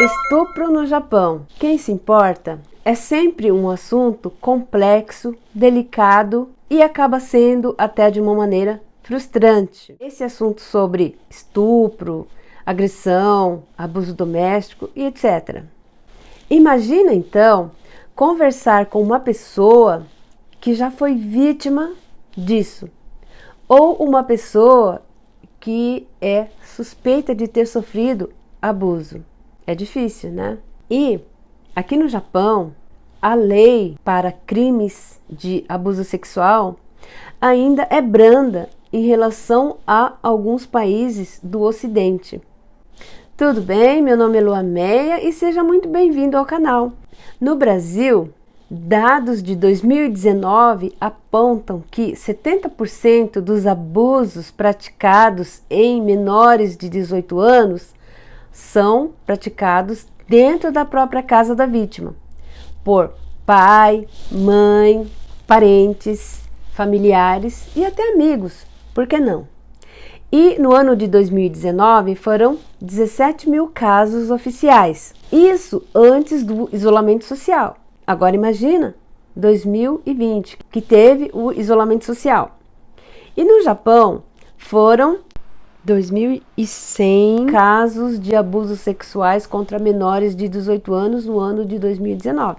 Estupro no Japão. Quem se importa? É sempre um assunto complexo, delicado e acaba sendo até de uma maneira frustrante. Esse assunto sobre estupro, agressão, abuso doméstico e etc. Imagina então conversar com uma pessoa que já foi vítima disso, ou uma pessoa que é suspeita de ter sofrido abuso. É difícil, né? E aqui no Japão, a lei para crimes de abuso sexual ainda é branda em relação a alguns países do Ocidente. Tudo bem? Meu nome é Lua Meia e seja muito bem-vindo ao canal. No Brasil, dados de 2019 apontam que 70% dos abusos praticados em menores de 18 anos são praticados dentro da própria casa da vítima, por pai, mãe, parentes, familiares e até amigos, por que não? E no ano de 2019 foram 17 mil casos oficiais, isso antes do isolamento social. Agora imagina 2020, que teve o isolamento social. E no Japão foram 2.100 casos de abusos sexuais contra menores de 18 anos no ano de 2019.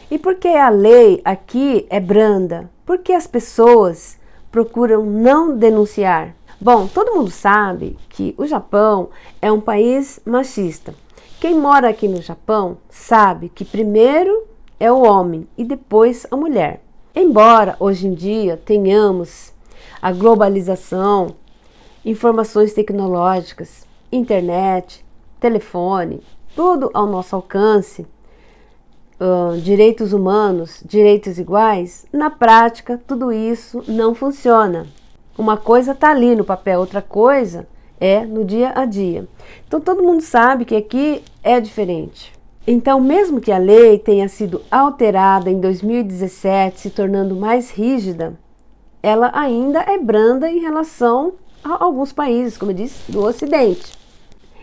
E por que a lei aqui é branda? Porque as pessoas procuram não denunciar. Bom, todo mundo sabe que o Japão é um país machista. Quem mora aqui no Japão sabe que primeiro é o homem e depois a mulher. Embora hoje em dia tenhamos a globalização, informações tecnológicas, internet, telefone, tudo ao nosso alcance, direitos humanos, direitos iguais, na prática tudo isso não funciona. Uma coisa está ali no papel, outra coisa é no dia a dia. Então todo mundo sabe que aqui é diferente. Então, mesmo que a lei tenha sido alterada em 2017, se tornando mais rígida, ela ainda é branda em relação a alguns países, como eu disse, do Ocidente.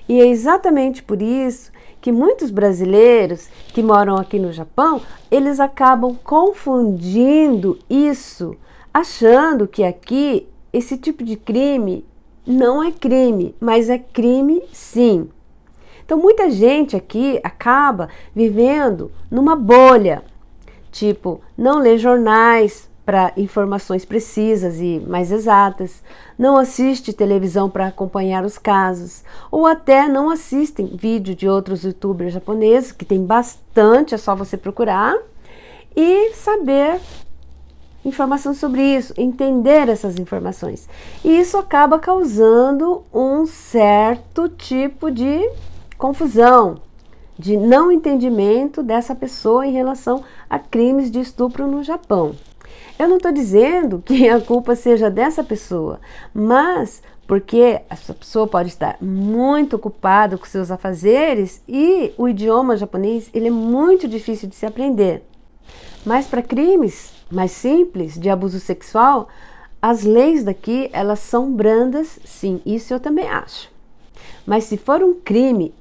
E é exatamente por isso que muitos brasileiros que moram aqui no Japão, eles acabam confundindo isso, achando que aqui esse tipo de crime não é crime, mas é crime sim. Então muita gente aqui acaba vivendo numa bolha, tipo, não lê jornais para informações precisas e mais exatas, não assiste televisão para acompanhar os casos, ou até não assistem vídeo de outros youtubers japoneses, que tem bastante, é só você procurar, e saber informação sobre isso, entender essas informações. E isso acaba causando um certo tipo de confusão, de não entendimento dessa pessoa em relação a crimes de estupro no Japão. Eu não estou dizendo que a culpa seja dessa pessoa, mas porque essa pessoa pode estar muito ocupada com seus afazeres e o idioma japonês ele é muito difícil de se aprender. Mas para crimes mais simples de abuso sexual, as leis daqui elas são brandas, sim, isso eu também acho. Mas se for um crime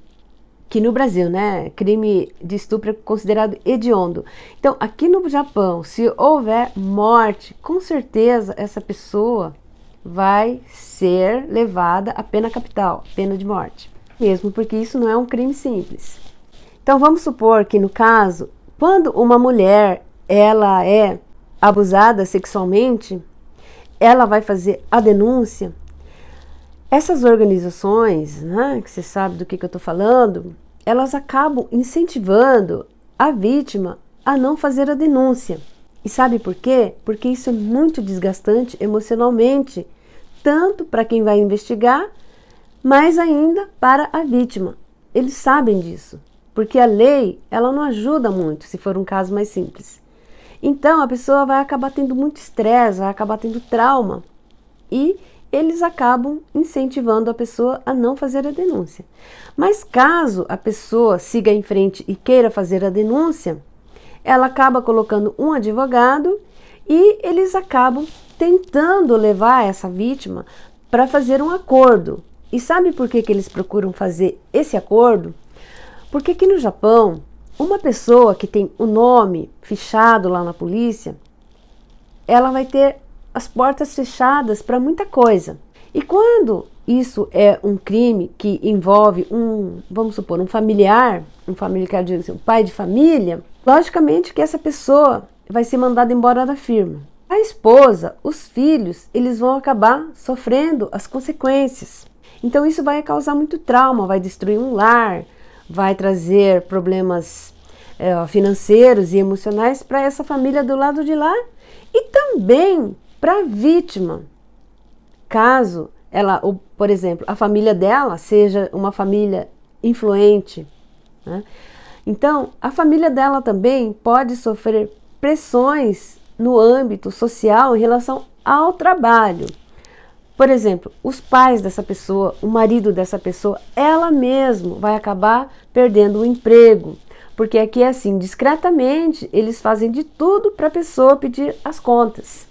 que no Brasil, né, crime de estupro é considerado hediondo. Então, aqui no Japão, se houver morte, com certeza essa pessoa vai ser levada à pena capital, pena de morte. Mesmo porque isso não é um crime simples. Então, vamos supor que no caso, quando uma mulher ela é abusada sexualmente, ela vai fazer a denúncia. Essas organizações, né, que você sabe do que eu estou falando, elas acabam incentivando a vítima a não fazer a denúncia. E sabe por quê? Porque isso é muito desgastante emocionalmente, tanto para quem vai investigar, mas ainda para a vítima. Eles sabem disso, porque a lei ela não ajuda muito se for um caso mais simples. Então a pessoa vai acabar tendo muito estresse, vai acabar tendo trauma e eles acabam incentivando a pessoa a não fazer a denúncia. Mas caso a pessoa siga em frente e queira fazer a denúncia, ela acaba colocando um advogado e eles acabam tentando levar essa vítima para fazer um acordo. E sabe por que eles procuram fazer esse acordo? Porque aqui no Japão, uma pessoa que tem o nome fichado lá na polícia, ela vai ter as portas fechadas para muita coisa. E quando isso é um crime que envolve vamos supor, um familiar, quer dizer, um pai de família, logicamente que essa pessoa vai ser mandada embora da firma. A esposa, os filhos, eles vão acabar sofrendo as consequências. Então isso vai causar muito trauma, vai destruir um lar, vai trazer problemas financeiros e emocionais para essa família do lado de lá e também para a vítima. Caso ela, por exemplo, a família dela seja uma família influente, né? Então, a família dela também pode sofrer pressões no âmbito social em relação ao trabalho. Por exemplo, os pais dessa pessoa, o marido dessa pessoa, ela mesma vai acabar perdendo o emprego. Porque aqui é assim, discretamente, eles fazem de tudo para a pessoa pedir as contas.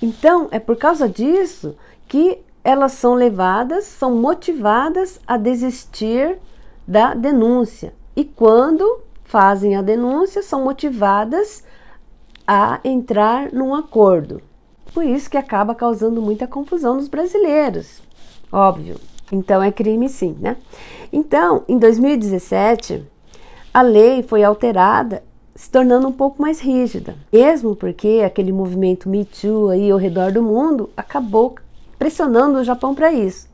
Então, é por causa disso que elas são levadas, são motivadas a desistir da denúncia. E quando fazem a denúncia, são motivadas a entrar num acordo. Por isso que acaba causando muita confusão nos brasileiros, óbvio. Então é crime sim, né? Então, em 2017, a lei foi alterada, se tornando um pouco mais rígida. Mesmo porque aquele movimento Me Too aí ao redor do mundo acabou pressionando o Japão para isso.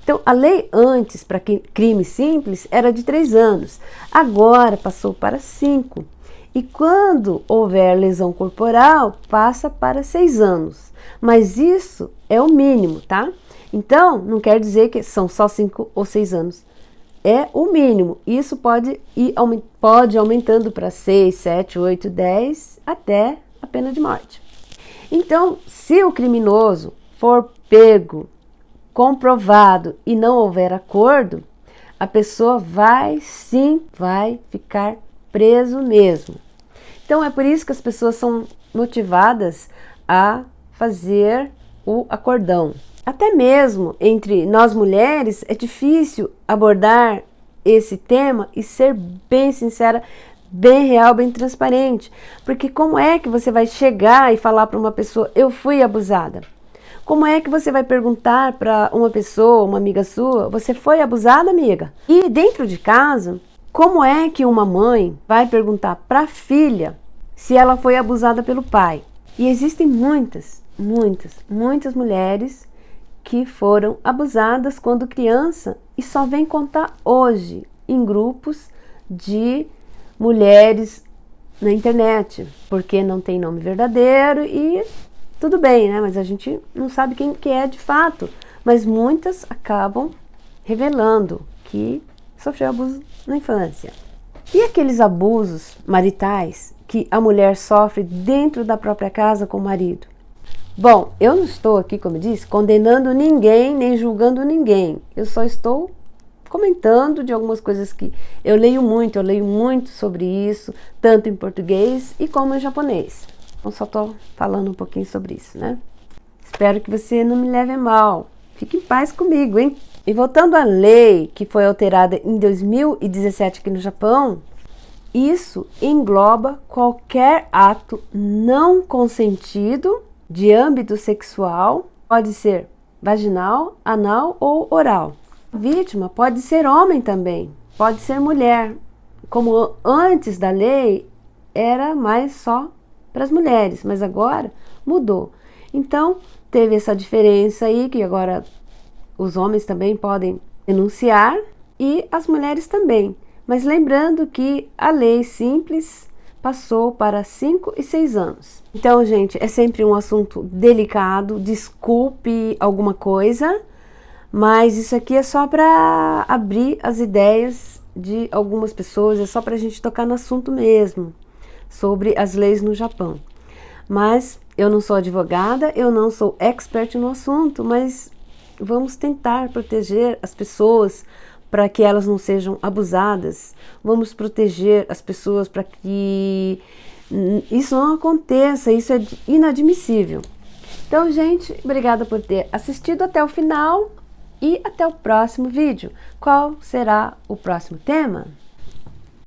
Então, a lei antes, para crime simples, era de 3 anos. Agora passou para 5. E quando houver lesão corporal, passa para 6 anos. Mas isso é o mínimo, tá? Então, não quer dizer que são só 5 ou 6 anos. É o mínimo. Isso pode aumentando para 6, 7, 8, 10, até a pena de morte. Então, se o criminoso for pego, comprovado e não houver acordo, a pessoa vai ficar preso mesmo. Então é por isso que as pessoas são motivadas a fazer o acordão. Até mesmo entre nós mulheres é difícil abordar esse tema e ser bem sincera, bem real, bem transparente. Porque como é que você vai chegar e falar para uma pessoa, eu fui abusada? Como é que você vai perguntar para uma pessoa, uma amiga sua, você foi abusada, amiga? E dentro de casa, como é que uma mãe vai perguntar para a filha se ela foi abusada pelo pai? E existem muitas mulheres que foram abusadas quando criança e só vêm contar hoje em grupos de mulheres na internet, porque não tem nome verdadeiro e tudo bem, né? Mas a gente não sabe quem que é de fato. Mas muitas acabam revelando que sofreu abuso na infância. E aqueles abusos maritais que a mulher sofre dentro da própria casa com o marido? Bom, eu não estou aqui, como eu disse, condenando ninguém, nem julgando ninguém. Eu só estou comentando de algumas coisas que eu leio muito sobre isso, tanto em português e como em japonês. Então só estou falando um pouquinho sobre isso, né? Espero que você não me leve a mal. Fique em paz comigo, hein? E voltando à lei que foi alterada em 2017 aqui no Japão, isso engloba qualquer ato não consentido de âmbito sexual, pode ser vaginal, anal ou oral. A vítima pode ser homem também, pode ser mulher. Como antes da lei era mais só para as mulheres, mas agora mudou. Então, teve essa diferença aí, que agora os homens também podem denunciar e as mulheres também. Mas lembrando que a lei simples passou para 5 e 6 anos. Então, gente, é sempre um assunto delicado, desculpe alguma coisa, mas isso aqui é só para abrir as ideias de algumas pessoas, é só para a gente tocar no assunto mesmo, sobre as leis no Japão. Mas eu não sou advogada, eu não sou expert no assunto, mas vamos tentar proteger as pessoas para que elas não sejam abusadas. Vamos proteger as pessoas para que isso não aconteça, isso é inadmissível. Então, gente, obrigada por ter assistido até o final e até o próximo vídeo. Qual será o próximo tema?